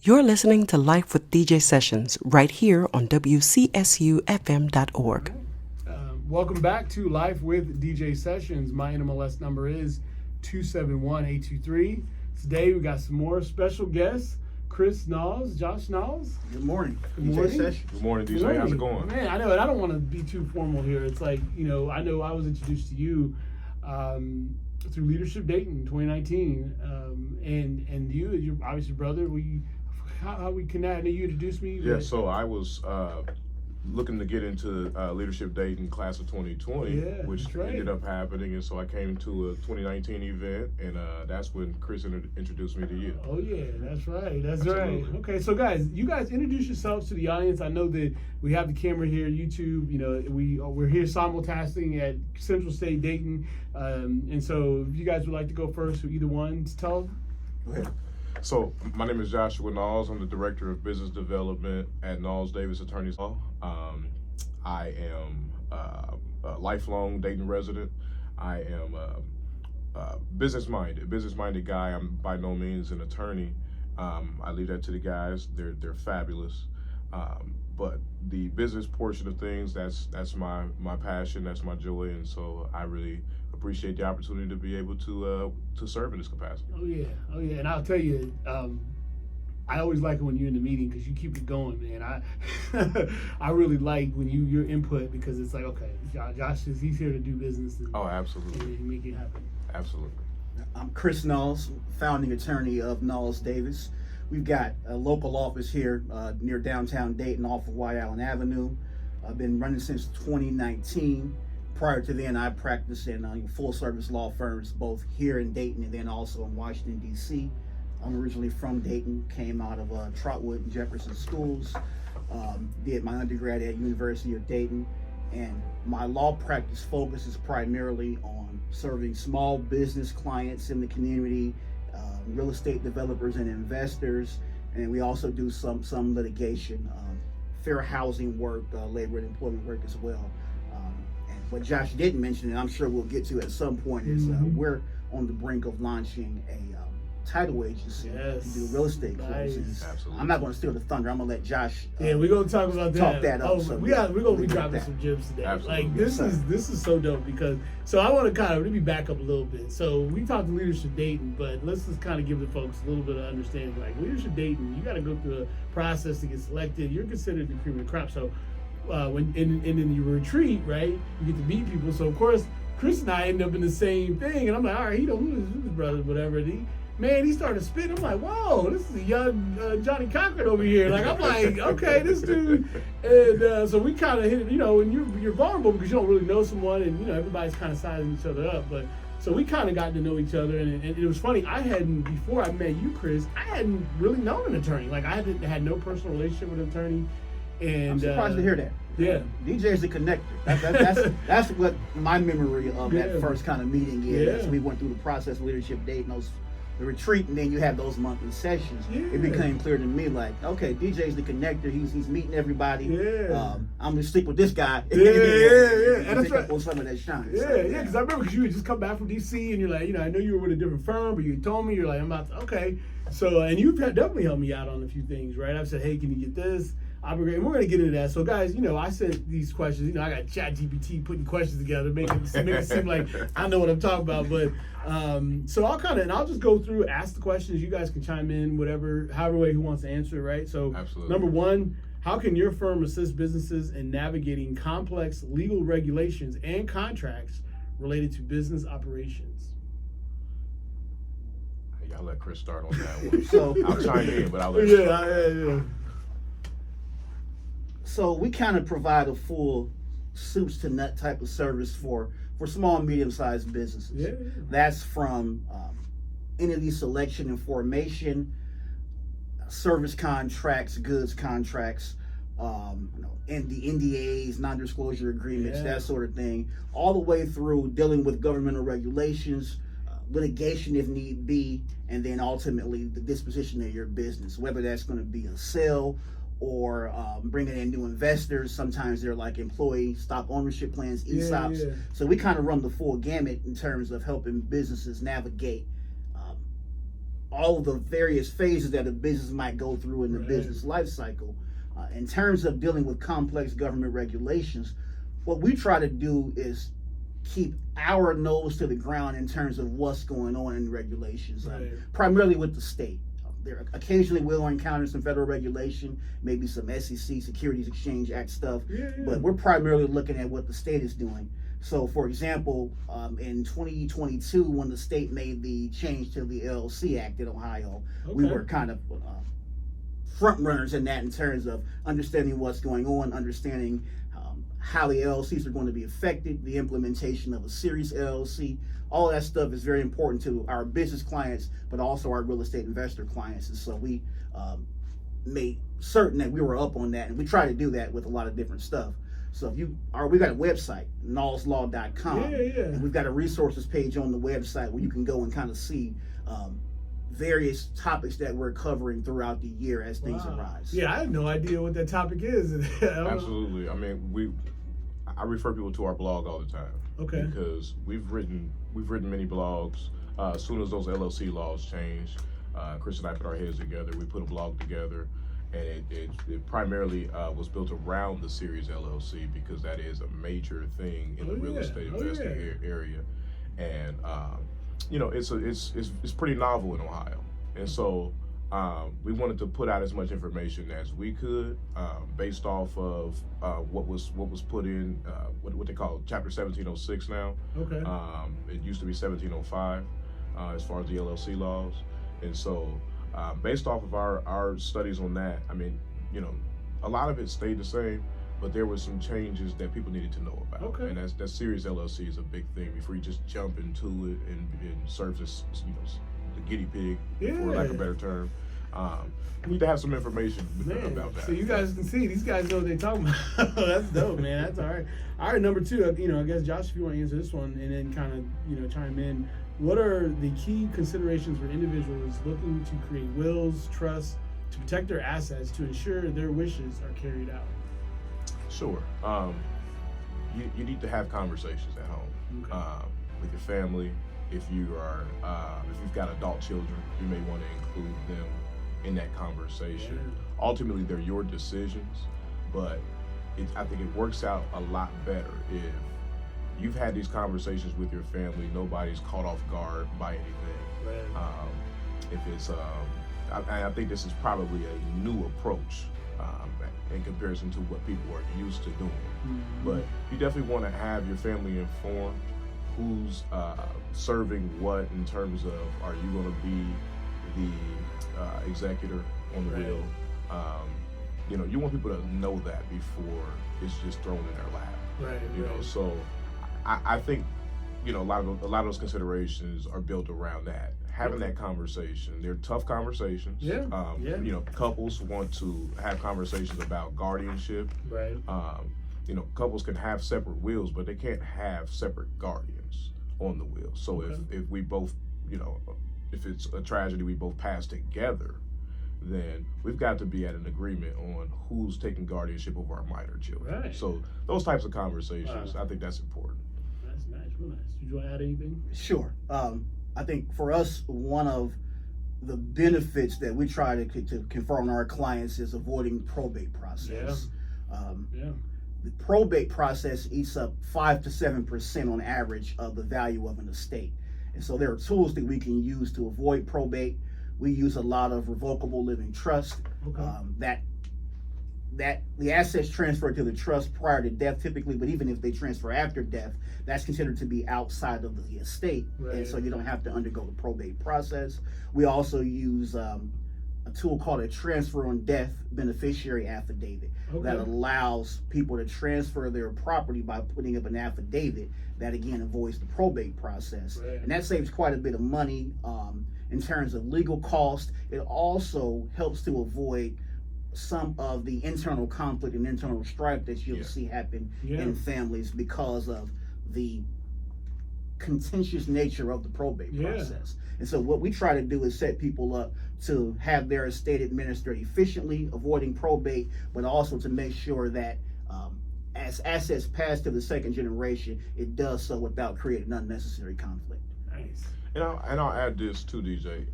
You're listening to Life with DJ Sessions right here on WCSUFM.org. Welcome back to Life with DJ Sessions. My NMLS number is 271823. Today we got some more special guests. Chris Nalls, Josh Nalls. Good morning. Good morning. DJ Sessions. Good morning, DJ. How's it going? Man, I know, and I don't want to be too formal here. It's like, I know I was introduced to you through Leadership Dayton 2019. And you're obviously brother. How we connect? You introduced me. Yeah, so I was looking to get into Leadership Dayton class of 2020, which ended up happening, and so I came to a 2019 event, and that's when Chris introduced me to you. Oh yeah, that's right. Absolutely. Okay, so guys, you guys introduce yourselves to the audience. I know that we have the camera here, YouTube. We're here simulcasting at Central State Dayton, and so if you guys would like to go first, either one, tell them. Go ahead. So my name is Josua Nalls. I'm the Director of Business Development at Nalls Davis Attorneys Law. I am a lifelong Dayton resident. I am a business-minded guy. I'm by no means an attorney. I leave that to the guys. They're fabulous. But the business portion of things, that's my passion, that's my joy, and so I really appreciate the opportunity to be able to serve in this capacity. Oh yeah, and I'll tell you, I always like it when you're in the meeting because you keep it going, man. I really like when your input because it's like, okay, Josh he's here to do business. And, absolutely. And make it happen. Absolutely. I'm Chris Nalls, founding attorney of Nalls Davis. We've got a local office here near downtown Dayton off of White Island Avenue. I've been running since 2019. Prior to then, I practiced in full-service law firms, both here in Dayton and then also in Washington, D.C. I'm originally from Dayton, came out of Trotwood and Jefferson schools, did my undergrad at University of Dayton, and my law practice focuses primarily on serving small business clients in the community, real estate developers and investors, and we also do some litigation, fair housing work, labor and employment work as well. What Josh didn't mention, and I'm sure we'll get to at some point, is we're on the brink of launching a title agency to do real estate closings. Absolutely. I'm not going to steal the thunder. I'm going to let Josh. We're going to talk about that. Talk that up. We're going to be dropping some gems today. Absolutely. Like this is so dope because I want to let me back up a little bit. So we talked to Leadership Dayton, but let's just kind of give the folks a little bit of understanding. Like Leadership Dayton, you got to go through a process to get selected. You're considered the cream of the crop. So when in your retreat, right, you get to meet people. So of course, Chris and I end up in the same thing, and I'm like, all right, who's his brother, whatever. He started spitting. I'm like, whoa, this is a young Johnny Cochran over here. Like I'm like, okay, this dude. And so we kind of hit it, and you're vulnerable because you don't really know someone, and everybody's kind of sizing each other up, but. So we kind of got to know each other, and it was funny. Before I met you, Chris, I hadn't really known an attorney. Like I had no personal relationship with an attorney. And I'm surprised to hear that. Yeah, DJ is the connector. That's what my memory of that first kind of meeting is. Yeah. We went through the process of Leadership Dayton, the retreat, and then you have those monthly sessions. Yeah. It became clear to me, like, okay, DJ's the connector. He's meeting everybody. Yeah. I'm gonna stick with this guy. Yeah. And that's right. On some of that shine. Yeah. Because I remember you had just come back from DC, and you're like, I know you were with a different firm, but you told me you're like, I'm about to. Okay. So, and you've definitely helped me out on a few things, right? I've said, hey, can you get this? And we're going to get into that. So, guys, I sent these questions. I got ChatGPT putting questions together, making it seem like I know what I'm talking about. But so I'll just go through, ask the questions. You guys can chime in, however way who wants to answer it, right? So, Absolutely. Number one, how can your firm assist businesses in navigating complex legal regulations and contracts related to business operations? Hey, I'll let Chris start on that one. So I'll chime in, but I'll let him start. Yeah. So we kind of provide a full soups to nut type of service for small and medium-sized businesses. Yeah. That's from entity selection and formation, service contracts, goods contracts, and the NDAs, non-disclosure agreements, that sort of thing, all the way through dealing with governmental regulations, litigation if need be, and then ultimately the disposition of your business, whether that's going to be a sale or bringing in new investors. Sometimes they're like employee stock ownership plans, ESOPs. Yeah. So we kind of run the full gamut in terms of helping businesses navigate all of the various phases that a business might go through in the Right. business life cycle. In terms of dealing with complex government regulations, what we try to do is keep our nose to the ground in terms of what's going on in regulations, Right. primarily with the state. There occasionally we'll encounter some federal regulation, maybe some SEC, Securities Exchange Act stuff, Yeah. but we're primarily looking at what the state is doing. So, for example, in 2022, when the state made the change to the LLC Act in Ohio, we Okay. were kind of front runners in that in terms of understanding what's going on, understanding how the LLCs are going to be affected, the implementation of a series LLC. All that stuff is very important to our business clients, but also our real estate investor clients. And so we made certain that we were up on that, and we try to do that with a lot of different stuff. So if we got a website, nallslaw.com, Yeah. and we've got a resources page on the website where you can go and kind of see various topics that we're covering throughout the year as things Wow. arise. Yeah, I had no idea what that topic is. Absolutely. I mean, I refer people to our blog all the time. Okay. Because we've written many blogs. As soon as those LLC laws changed, Chris and I put our heads together. We put a blog together, and it primarily was built around the series LLC because that is a major thing in the real estate investing area, and it's pretty novel in Ohio, and so we wanted to put out as much information as we could based off of what was put in what they call Chapter 1706 now. Okay. It used to be 1705 as far as the LLC laws, and so based off of our studies on that, I mean, a lot of it stayed the same, but there were some changes that people needed to know about. Okay. And that series LLC is a big thing before you just jump into it and serve as the guinea pig, for lack of a better term. We need to have some information about that. So you guys can see these guys know what they're talking about. That's dope, man. That's all right. All right, number two. I guess Josh, if you want to answer this one, and then kind of chime in. What are the key considerations for individuals looking to create wills, trusts, to protect their assets to ensure their wishes are carried out? Sure. You need to have conversations at home with your family. If you've got adult children, you may want to include them in that conversation. Yeah. Ultimately, they're your decisions, but I think it works out a lot better if you've had these conversations with your family. Nobody's caught off guard by anything. Right. If it's, I think this is probably a new approach in comparison to what people are used to doing. Mm-hmm. But you definitely want to have your family informed. Who's serving what in terms of, are you going to be the executor on the Right. will? You want people to know that before it's just thrown in their lap. Right. So I think a lot of those considerations are built around that. Having that conversation. They're tough conversations. Yeah. Couples want to have conversations about guardianship. Right. Couples can have separate wills, but they can't have separate guardians on the will. So if we both, if it's a tragedy we both pass together, then we've got to be at an agreement on who's taking guardianship over our minor children. Right. So those types of conversations, I think that's important. That's nice. Real nice. Did you want to add anything? Sure. I think for us, one of the benefits that we try to confer on our clients is avoiding the probate process. Yeah. The probate process eats up 5 to 7% on average of the value of an estate. And so there are tools that we can use to avoid probate. We use a lot of revocable living trust. Okay. That the assets transfer to the trust prior to death typically, but even if they transfer after death, that's considered to be outside of the estate. Right. And so you don't have to undergo the probate process. We also use a tool called a transfer on death beneficiary affidavit that allows people to transfer their property by putting up an affidavit that again avoids the probate process. Right. And that saves quite a bit of money in terms of legal cost. It also helps to avoid some of the internal conflict and internal strife that you'll see happen in families because of the contentious nature of the probate process. And so what we try to do is set people up to have their estate administered efficiently, avoiding probate, but also to make sure that as assets pass to the second generation, it does so without creating unnecessary conflict. Nice. And I'll add this too, DJ.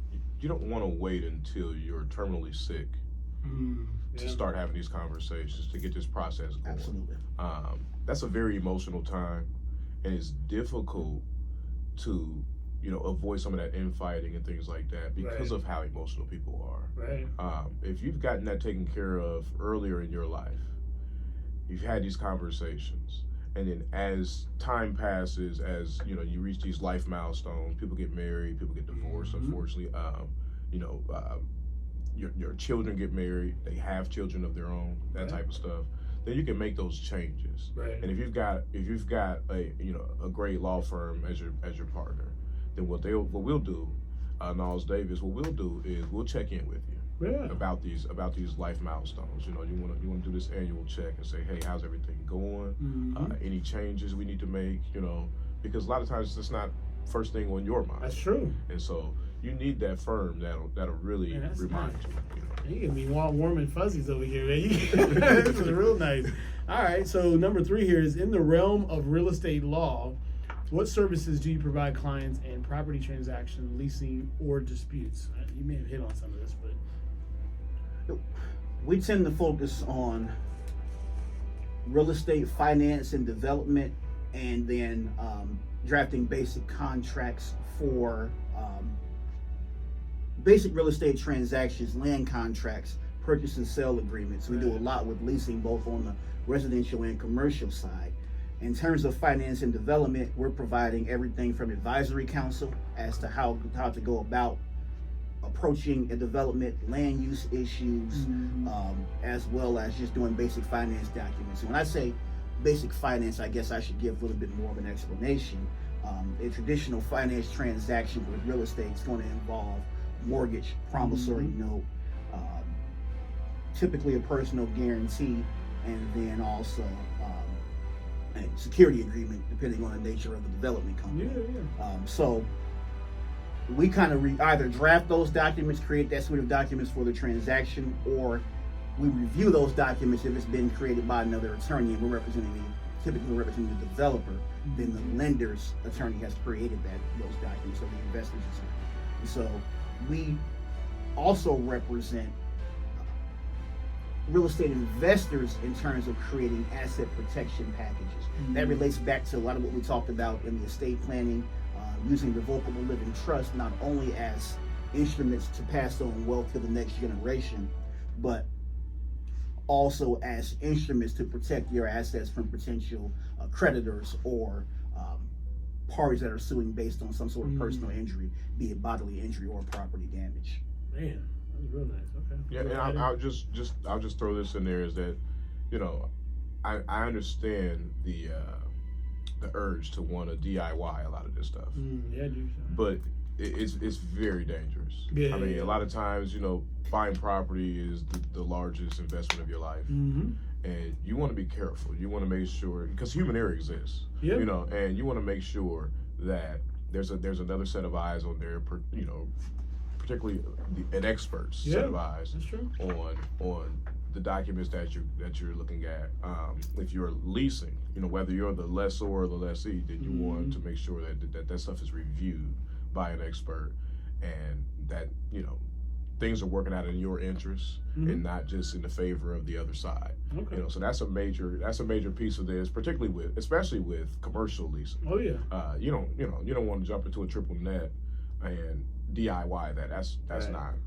you don't want to wait until you're terminally sick to start having these conversations, to get this process going. Absolutely. That's a very emotional time, and it's difficult to, avoid some of that infighting and things like that because of how emotional people are. Right. If you've gotten that taken care of earlier in your life, you've had these conversations, and then as time passes, as you reach these life milestones, people get married, people get divorced, unfortunately. Your children get married, they have children of their own, that type of stuff. Then you can make those changes. Right. And if you've got a great law firm as your partner, then what we'll do, Nalls Davis, what we'll do is we'll check in with you about these life milestones. You want to do this annual check and say, hey, how's everything going? Any changes we need to make? Because a lot of times it's not first thing on your mind. That's true. And so you need that firm that'll really remind you. You can be warm and fuzzies over here, man. This is real nice. All right, so number 3 here is, in the realm of real estate law, what services do you provide clients in property transaction, leasing, or disputes? You may have hit on some of this, but we tend to focus on real estate finance and development, and then drafting basic contracts for basic real estate transactions, land contracts, purchase and sale agreements. We do a lot with leasing, both on the residential and commercial side. In terms of finance and development, we're providing everything from advisory counsel as to how to go about approaching a development, land use issues, as well as just doing basic finance documents. When I say basic finance, I guess I should give a little bit more of an explanation. A traditional finance transaction with real estate is going to involve mortgage, promissory note, typically a personal guarantee, and then also a security agreement, depending on the nature of the development company. So we kind of either draft those documents, create that suite of documents for the transaction, or we review those documents if it's been created by another attorney and typically representing the developer. Then the lender's attorney has created those documents, or the investor's attorney. And so we also represent real estate investors in terms of creating asset protection packages. That relates back to a lot of what we talked about in the estate planning, using revocable living trust not only as instruments to pass on wealth to the next generation, but also as instruments to protect your assets from potential creditors or parties that are suing based on some sort of personal injury, be it bodily injury or property damage. Man, that was real nice. Okay. Yeah, and I'll just throw this in there, is that, I understand the urge to want to DIY a lot of this stuff. But it's very dangerous. I mean, a lot of times, buying property is the largest investment of your life. And you want to be careful. You want to make sure, because human error exists, and you want to make sure that there's another set of eyes on there, particularly an expert's set of eyes on the documents that you're looking at. If you're leasing, whether you're the lessor or the lessee, then you want to make sure that stuff is reviewed by an expert, and that things are working out in your interest and not just in the favor of the other side. So that's a major piece of this, especially with commercial leasing. You don't want to jump into a triple net and DIY that.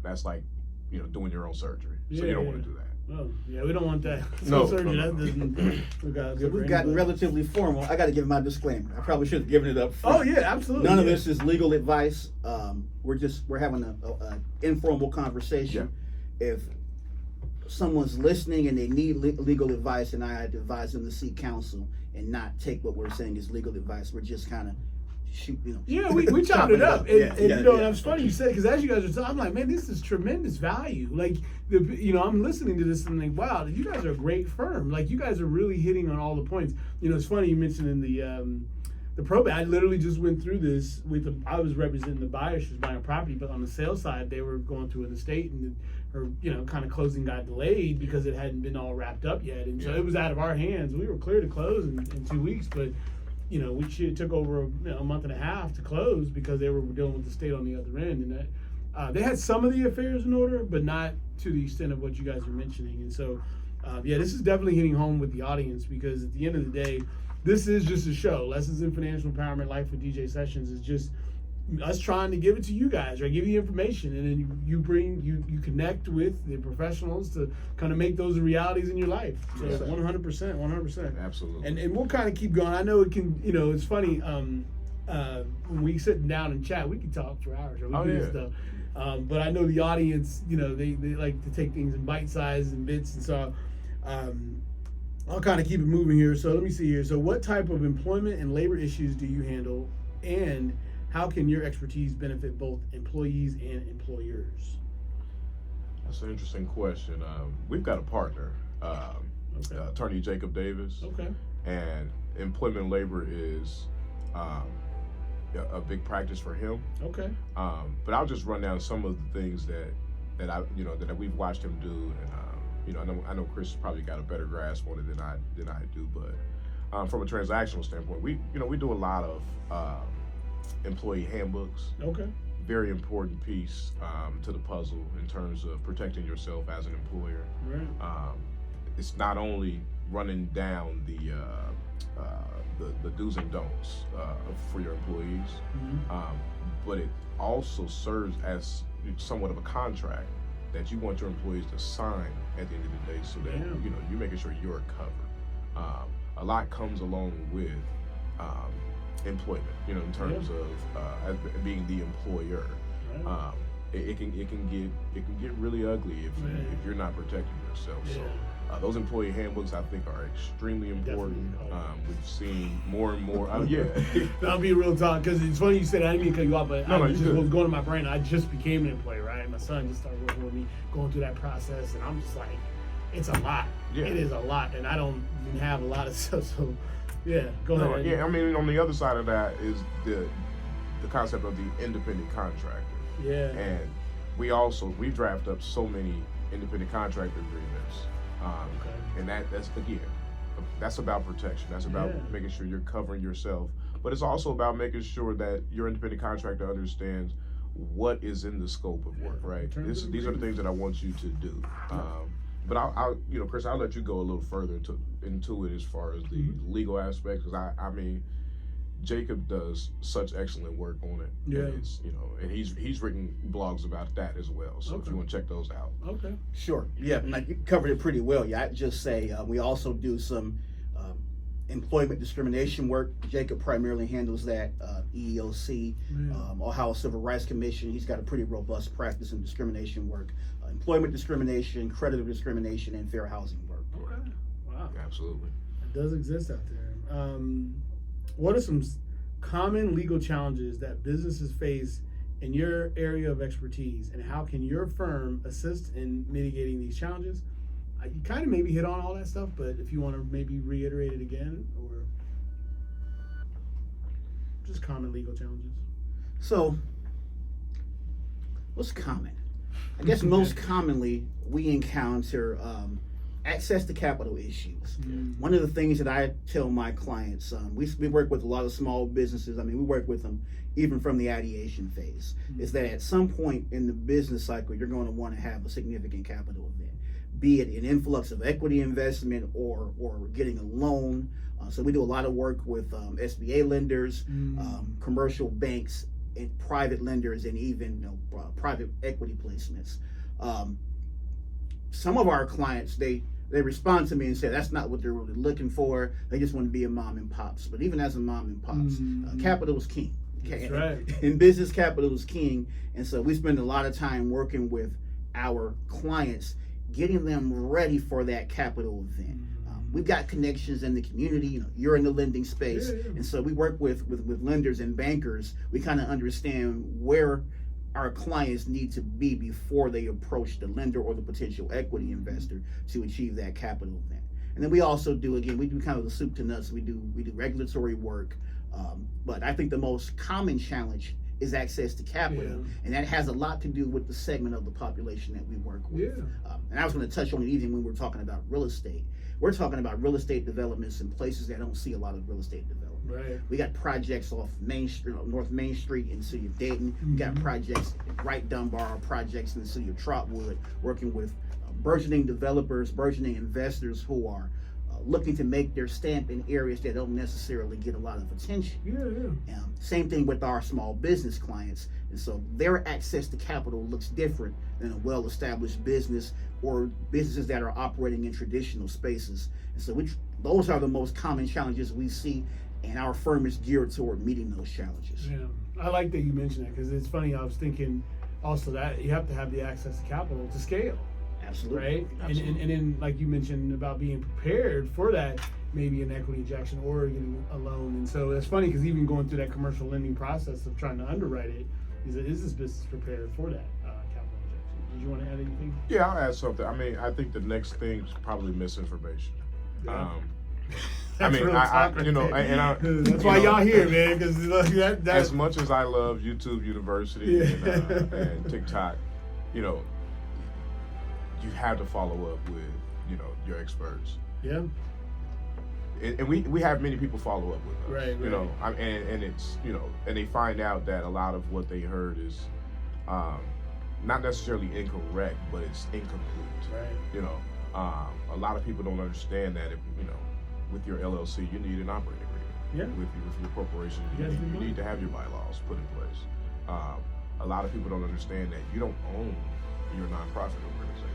That's like doing your own surgery. So you don't want to do that. Oh, yeah, we don't want that. No, surgery. no. That doesn't. We've gotten relatively formal. I got to give my disclaimer. I probably should have given it up front. Oh yeah, absolutely. None of this is legal advice. We're having an informal conversation. If someone's listening and they need legal advice, and I had to advise them to seek counsel and not take what we're saying as legal advice. We're just kind of we chopped it up, and and it's funny you said, because as you guys are talking, I'm like, man, this is tremendous value. Like, I'm listening to this and I'm like, wow, you guys are a great firm. Like, you guys are really hitting on all the points. It's funny you mentioned in the probate. I literally just went through this I was representing the buyer. She was buying a property, but on the sales side, they were going through an estate, and her kind of closing got delayed because it hadn't been all wrapped up yet, and so it was out of our hands. We were clear to close in 2 weeks, but it took over a month and a half to close because they were dealing with the state on the other end, and they had some of the affairs in order, but not to the extent of what you guys are mentioning. And so, yeah, this is definitely hitting home with the audience, because at the end of the day, this is just a show. Lessons in Financial Empowerment Life with DJ Sessions is just us trying to give it to you guys, right? Give you information, and then you connect with the professionals to kind of make those realities in your life. So 100%. Absolutely. And we'll kind of keep going. I know it can, it's funny, when we sit down and chat, we can talk for hours. Right? We do this stuff. But I know the audience, they like to take things in bite sizes and bits, and so I'll kind of keep it moving here. So let me see here. So what type of employment and labor issues do you handle, and how can your expertise benefit both employees and employers? That's an interesting question. We've got a partner, attorney Jacob Davis. Okay. And employment and labor is a big practice for him. Okay. But I'll just run down some of the things that I that we've watched him do, and I know Chris probably got a better grasp on it than I do. But from a transactional standpoint, we do a lot of employee handbooks. Okay. Very important piece to the puzzle in terms of protecting yourself as an employer. Right. It's not only running down the do's and don'ts for your employees, but it also serves as somewhat of a contract that you want your employees to sign at the end of the day, so that you're making sure you're covered. A lot comes along with employment, in terms of as being the employer. Right. It can get really ugly if you're not protecting yourself. Yeah. So those employee handbooks, I think, are extremely important. We've seen more and more. That'll be a real talk, because it's funny you said, I didn't mean to cut you off, but was going to my brain. I just became an employee, right? My son just started working with me, going through that process, and I'm just like, it's a lot. Yeah. It is a lot, and I don't even have a lot of stuff. So, yeah, go ahead. Yeah, I mean, on the other side of that is the concept of the independent contractor. Yeah. And we draft up so many independent contractor agreements. And that's about protection. That's about making sure you're covering yourself. But it's also about making sure that your independent contractor understands what is in the scope of work, right? These are the things that I want you to do. But I'll Chris, I'll let you go a little further into it as far as the legal aspects, because I mean, Jacob does such excellent work on it. Yeah. And it's, and he's written blogs about that as well. So if you want to check those out. Okay. Sure. Yeah, and you covered it pretty well. Yeah, I'd just say we also do some employment discrimination work. Jacob primarily handles that. EEOC, Ohio Civil Rights Commission. He's got a pretty robust practice in discrimination work. Employment discrimination, creditor discrimination, and fair housing work. Okay. Wow. Absolutely. It does exist out there. What are some common legal challenges that businesses face in your area of expertise, and how can your firm assist in mitigating these challenges? You kind of maybe hit on all that stuff, but if you want to maybe reiterate it again, or just common legal challenges. So, what's common? I guess most commonly we encounter access to capital issues. One of the things that I tell my clients, we work with a lot of small businesses. I mean, we work with them even from the ideation phase, is that at some point in the business cycle, you're going to want to have a significant capital event, be it an influx of equity investment or getting a loan. So we do a lot of work with SBA lenders, commercial banks, and private lenders, and even private equity placements. Some of our clients, they respond to me and say that's not what they're really looking for. They just want to be a mom and pops. But even as a mom and pops, capital is king. That's right. In business, capital is king. And so we spend a lot of time working with our clients, getting them ready for that capital event. We've got connections in the community. You're in the lending space. And so we work with lenders and bankers. We kind of understand where our clients need to be before they approach the lender or the potential equity investor to achieve that capital event. And then we also do kind of the soup to nuts. We do regulatory work, but I think the most common challenge is access to capital, and that has a lot to do with the segment of the population that we work with. And I was going to touch on it even when we're talking about real estate. We're talking about real estate developments in places that don't see a lot of real estate development. Right. We got projects off Main Street, North Main Street in the city of Dayton. We got projects right Dunbar, projects in the city of Trotwood, working with burgeoning developers, burgeoning investors who are looking to make their stamp in areas that don't necessarily get a lot of attention. Yeah. Same thing with our small business clients. And so their access to capital looks different than a well-established business or businesses that are operating in traditional spaces. And so those are the most common challenges we see, and our firm is geared toward meeting those challenges. Yeah, I like that you mentioned that, because it's funny. I was thinking also that you have to have the access to capital to scale. Absolutely. Right? Absolutely. And then, like you mentioned about being prepared for that, maybe an equity injection or getting a loan. And so it's funny because even going through that commercial lending process of trying to underwrite it, is this business prepared for that capital injection? Did you want to add anything? Yeah, I'll add something. I mean, I think the next thing is probably misinformation. Yeah. I mean, that's why y'all here, man. Because as much as I love YouTube University and TikTok, you have to follow up with your experts. Yeah. And we have many people follow up with us. Right. And it's and they find out that a lot of what they heard is not necessarily incorrect, but it's incomplete. Right. A lot of people don't understand that if with your LLC, you need an operating agreement. Yeah. With your corporation, you need to have your bylaws put in place. A lot of people don't understand that you don't own your nonprofit organization.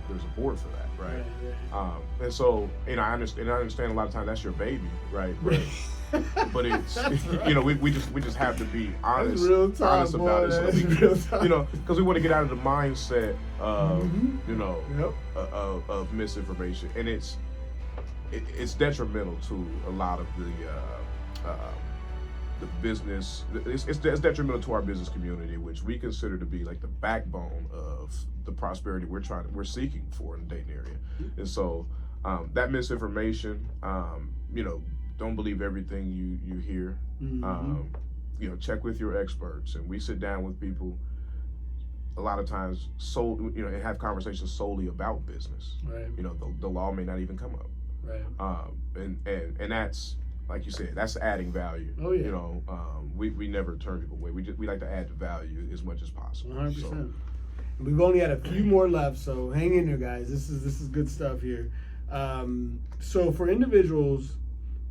There's a board for that, right? Right. And so, I understand a lot of times that's your baby, right? But it's we just have to be honest Honest about it, so that we real because we want to get out of the mindset of Yep. of misinformation, and it's detrimental to a lot of the business. It's detrimental to our business community, which we consider to be like the backbone of the prosperity we're seeking for in the Dayton area. And so that misinformation, don't believe everything you hear. Check with your experts, and we sit down with people a lot of times and have conversations solely about business. Right. The law may not even come up. Right. And that's, like you said, that's adding value. Oh yeah. We never turn people away. We like to add value as much as possible. 100%. So, We've only had a few more left, so hang in there, guys. This is good stuff here. So for individuals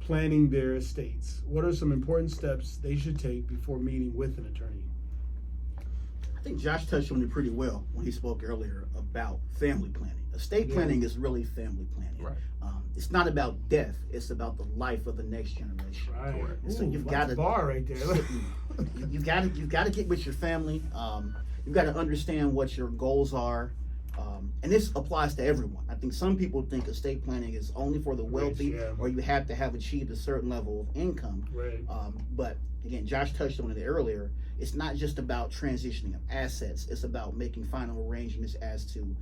planning their estates, what are some important steps they should take before meeting with an attorney? I think Josh touched on it pretty well when he spoke earlier about family planning. Estate planning is really family planning. Right. It's not about death; it's about the life of the next generation. Right. Correct. So you've got got to bar right there. you've got to get with your family. You've got to understand what your goals are, and this applies to everyone. I think some people think estate planning is only for the wealthy, yeah. or you have to have achieved a certain level of income. Right. But again, Josh touched on it earlier. It's not just about transitioning of assets. It's about making final arrangements as to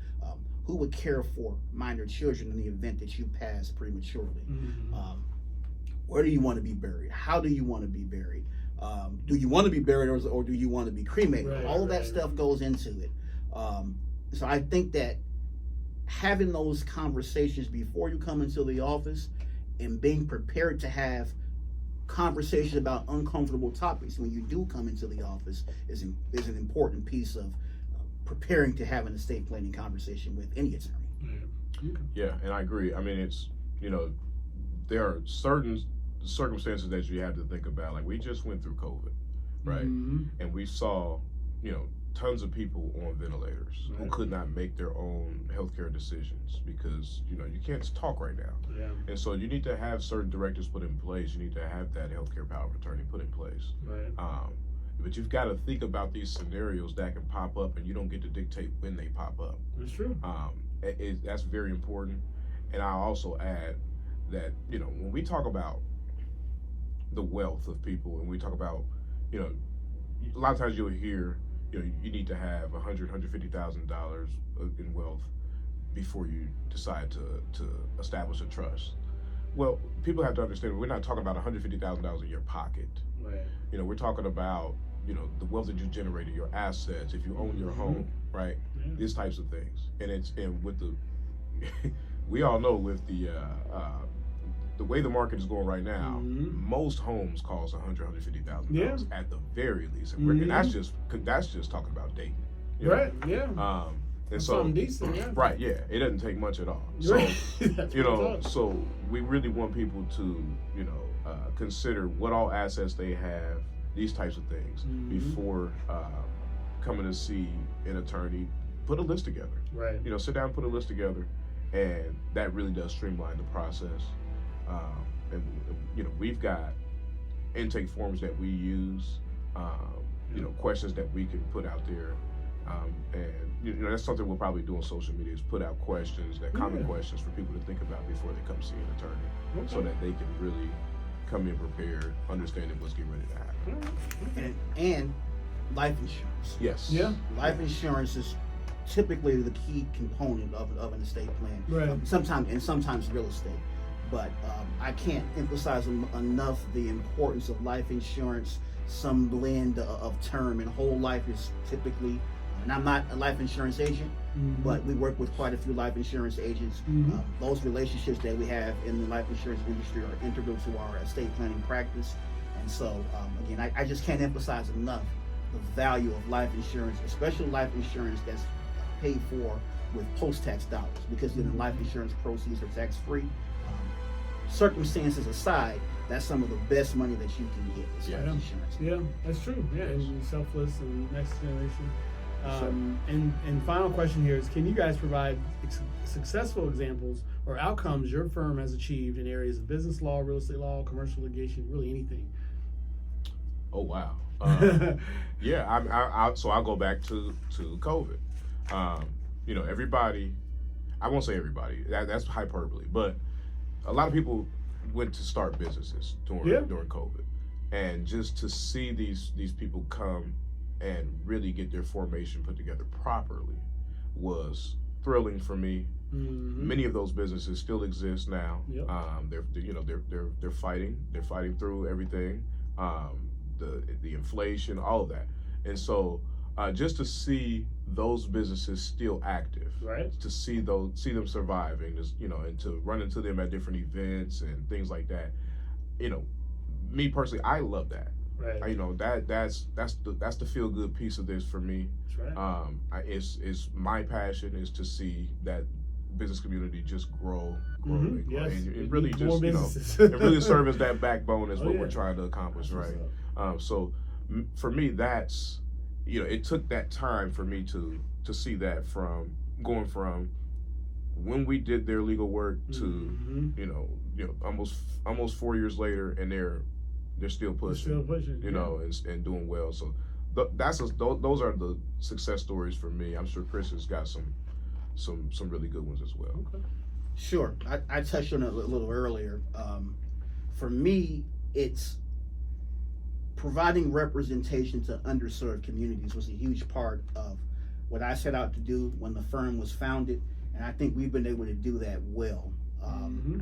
who would care for minor children in the event that you pass prematurely. Where do you want to be buried? How do you want to be buried? Do you want to be buried or do you want to be cremated? Right, All of that right. stuff goes into it. So I think that having those conversations before you come into the office and being prepared to have conversations about uncomfortable topics when you do come into the office is an important piece of preparing to have an estate planning conversation with any attorney. Yeah, and I agree. I mean, it's there are certain circumstances that you have to think about. Like we just went through COVID, right? And we saw, tons of people on ventilators who could not make their own healthcare decisions because you can't talk right now. Yeah. And so you need to have certain directives put in place. You need to have that healthcare power of attorney put in place. Right. But you've got to think about these scenarios that can pop up, and you don't get to dictate when they pop up. That's true. That's very important. And I'll also add that when we talk about the wealth of people, and we talk about a lot of times you'll hear you need to have $150,000 in wealth before you decide to establish a trust. Well, people have to understand we're not talking about $150,000 in your pocket. Right. We're talking about the wealth that you generated, your assets, if you own your home, right? Yeah. These types of things, and with the we all know with the the way the market is going right now, Mm-hmm. most homes cost $150,000 Yeah. at the very least, and, Mhm. and that's just talking about dating, you Right. know? Yeah. And so, Something decent. Yeah. right, yeah, it doesn't take much at all. So, Right. That's you what know, I'm talking. so we really want people to, consider what all assets they have, these types of things, Mhm. before coming to see an attorney. Put a list together. Right. Sit down, put a list together, and that really does streamline the process. And we've got intake forms that we use, questions that we can put out there, and that's something we'll probably do on social media, is put out questions, common Yeah. questions for people to think about before they come see an attorney, so Okay. that they can really come in prepared, understanding what's getting ready to happen. And life insurance. Yes. Yeah. Life insurance is typically the key component of an estate plan. Right. Sometimes real estate. But I can't emphasize enough the importance of life insurance. Some blend of term and whole life is typically, and I'm not a life insurance agent, Mhm. but we work with quite a few life insurance agents. Mhm. Those relationships that we have in the life insurance industry are integral to our estate planning practice. And so, again, I just can't emphasize enough the value of life insurance, especially life insurance that's paid for with post-tax dollars, because then the life insurance proceeds are tax-free. Circumstances aside, that's some of the best money that you can get is life Yeah. insurance. Yeah, that's true. Yeah, and selfless and next generation. Sure. And final question here is: can you guys provide successful examples or outcomes your firm has achieved in areas of business law, real estate law, commercial litigation, really anything? Oh wow. Yeah. So I'll go back to COVID. Everybody. I won't say everybody. That's hyperbole, but a lot of people went to start businesses during COVID, and just to see these people come and really get their formation put together properly was thrilling for me. Mm-hmm. Many of those businesses still exist now. Yep. They're fighting through everything, the inflation, all of that, and so just to see those businesses still active, Right. to see them surviving, and to run into them at different events and things like that. Me personally, I love that. Right. That's the feel good piece of this for me. That's right. It's my passion is to see that business community just grow Mhm. and grow. Yes. And We it really need just more businesses. it really serves as that backbone is Oh, what yeah. we're trying to accomplish, That's right? what's So for me, that's it took that time for me to see that, from going from when we did their legal work to Mhm. almost 4 years later, and they're still pushing, Still pushing. and doing well. So those are the success stories for me. I'm sure Chris has got some really good ones as well. Okay. Sure. I touched on it a little earlier. For me, it's providing representation to underserved communities was a huge part of what I set out to do when the firm was founded, and I think we've been able to do that well. Mhm.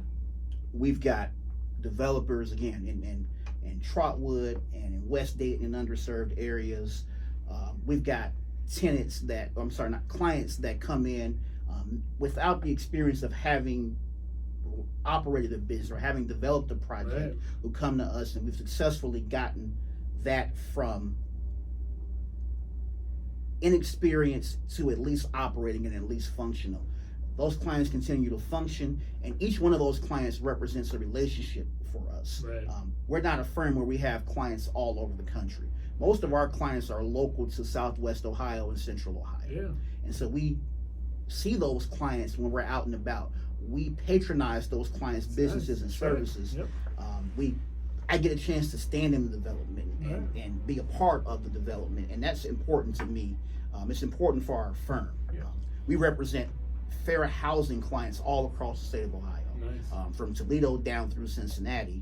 We've got developers, again, in Trotwood and in West Dayton, in underserved areas. We've got clients that come in without the experience of having operated a business or having developed a project, Right. who come to us, and we've successfully gotten that from inexperience to at least operating and at least functional. Those clients continue to function, and each one of those clients represents a relationship for us. Right. We're not a firm where we have clients all over the country. Most of our clients are local to Southwest Ohio and Central Ohio. Yeah. And so we see those clients when we're out and about. We patronize those clients' businesses and That's right. services. Yep. I get a chance to stand in the development Right. and be a part of the development, and that's important to me. It's important for our firm. Yeah. We represent fair housing clients all across the state of Ohio, Nice. from Toledo down through Cincinnati.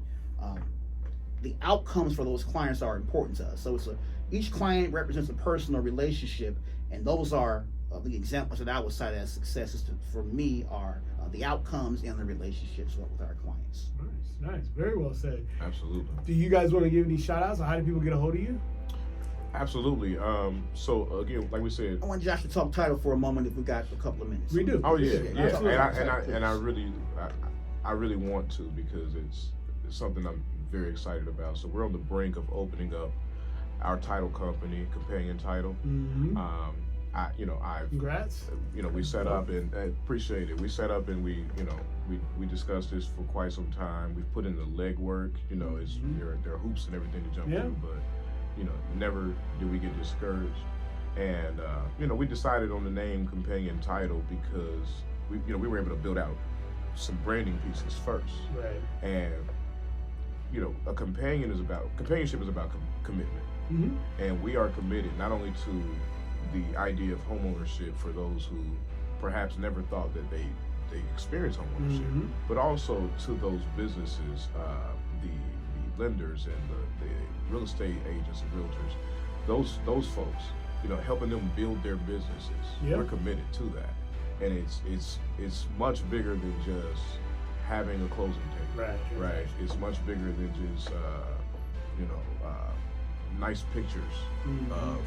The outcomes for those clients are important to us. So each client represents a personal relationship, and those are the examples that I would cite as successes for me are the outcomes and the relationships with our clients. Nice. Very well said. Absolutely. Do you guys want to give any shout outs, or how do people get a hold of you? Absolutely. So again, like we said, I want Josh to talk title for a moment if we got a couple of minutes. We do. oh yeah, Yeah, yeah. absolutely. And I really I really want to, because it's something I'm very excited about. So we're on the brink of opening up our title company, Companion Title. Congrats. We set up, and I appreciate it. We set up, and we discussed this for quite some time. We've put in the legwork. There are hoops and everything to jump through, but never did we get discouraged. And we decided on the name Companion Title because we were able to build out some branding pieces first. Right. And companionship is about commitment. And we are committed not only to the idea of homeownership for those who perhaps never thought that they experience homeownership, but also to those businesses, the lenders and the real estate agents and realtors, those folks, helping them build their businesses. We're committed to that, and it's much bigger than just having a closing table. Right. It's much bigger than just nice pictures of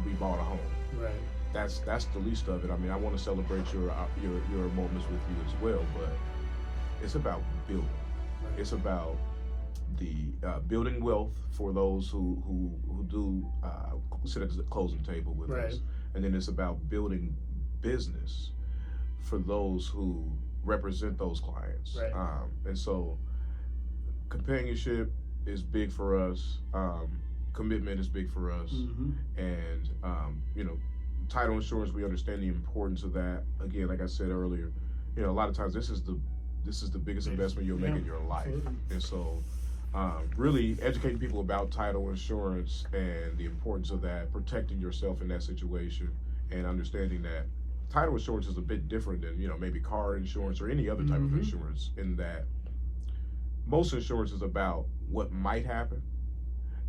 we bought a home. Right. That's the least of it. I mean, I want to celebrate your moments with you as well, but it's about building. Right. It's about the building wealth for those who do sit at the closing table with us, and then it's about building business for those who represent those clients. Right. And so, companionship is big for us. Commitment is big for us, and title insurance. We understand the importance of that. Again, like I said earlier, a lot of times this is the biggest investment you'll make in your life, and so really educating people about title insurance and the importance of that, protecting yourself in that situation, and understanding that title insurance is a bit different than maybe car insurance or any other type of insurance, in that most insurance is about what might happen,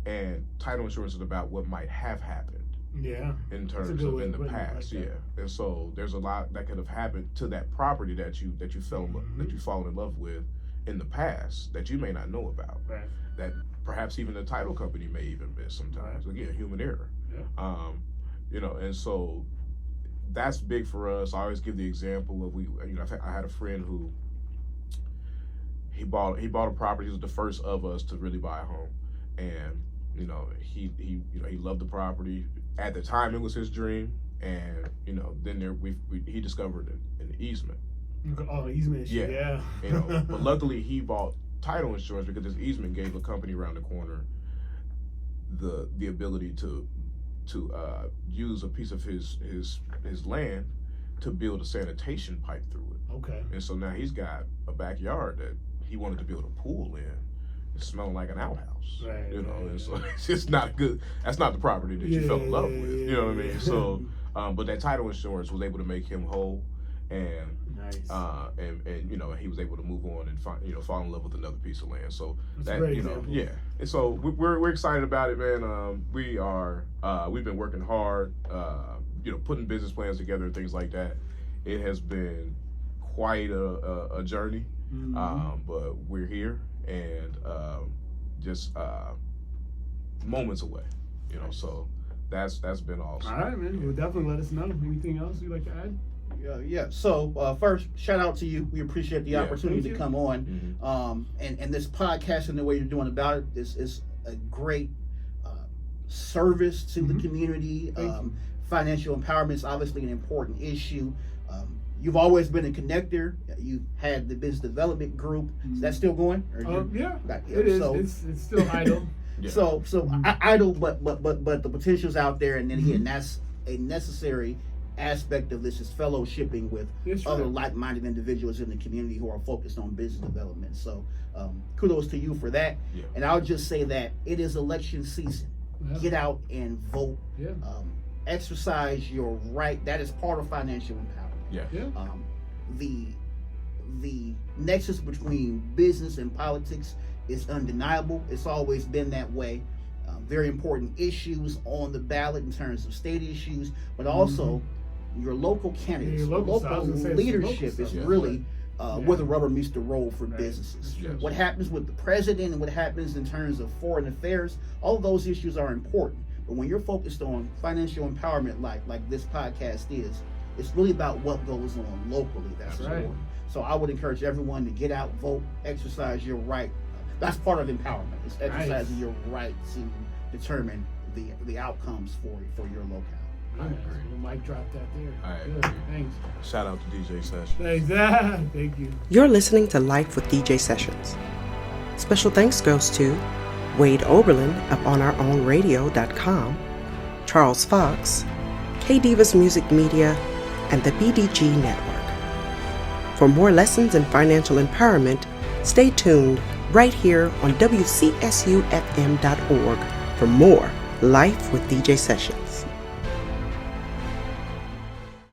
and title insurance is about what might have happened. In terms of in the past, and so there's a lot that could have happened to that property that you fallen in love with in the past that you may not know about. Right. That perhaps even the title company may even miss sometimes. Again, human error. And so that's big for us. I always give the example of I had a friend who he bought a property. He was the first of us to really buy a home, and he loved the property. At the time, it was his dream, and then he discovered an easement. Oh, easement. Yeah. But luckily he bought title insurance because this easement gave a company around the corner the ability to use a piece of his land to build a sanitation pipe through it. Okay. And so now he's got a backyard that he wanted to build a pool in. It's smelling like an outhouse. Right. And so it's just not good. That's not the property that you fell in love with. You know what I mean? So, but that title insurance was able to make him whole, and and he was able to move on and fall in love with another piece of land. So that's that and so we're excited about it, man. We've been working hard, putting business plans together and things like that. It has been quite a journey, but we're here, and just moments away, so that's been awesome. All right, man. Well, definitely let us know. Anything else you'd like to add? So first, shout out to you. We appreciate the opportunity to come on. And this podcast and the way you're doing about it is a great service to the community. Financial empowerment is obviously an important issue. You've always been a connector. You had the business development group. Is that still going? It is. So, it's still idle. So idle, but the potential's out there, and then again, that's a necessary aspect of this, is fellowshipping with other like-minded individuals in the community who are focused on business development. So kudos to you for that. And I'll just say that it is election season. Get out and vote. Exercise your right. That is part of financial empowerment. The nexus between business and politics is undeniable. It's always been that way. Very important issues on the ballot in terms of state issues, but also your local candidates, local leadership is really where the rubber meets the road for businesses. What happens with the president and what happens in terms of foreign affairs, all of those issues are important. But when you're focused on financial empowerment, like this podcast is, It's really about what goes on locally. That's Right. important. So I would encourage everyone to get out, vote, exercise your right. That's part of empowerment. It's exercising your right to determine the outcomes for your locale. I agree. Mike dropped that there. I Good. agree. Thanks. Shout out to DJ Sessions. Thanks. Thank you. You're listening to Life with DJ Sessions. Special thanks goes to Wade Oberlin of OnOurOwnRadio.com, Charles Fox, K-Divas Music Media, and the BDG Network. For more lessons in financial empowerment, stay tuned right here on WCSUFM.org for more Life with DJ Sessions.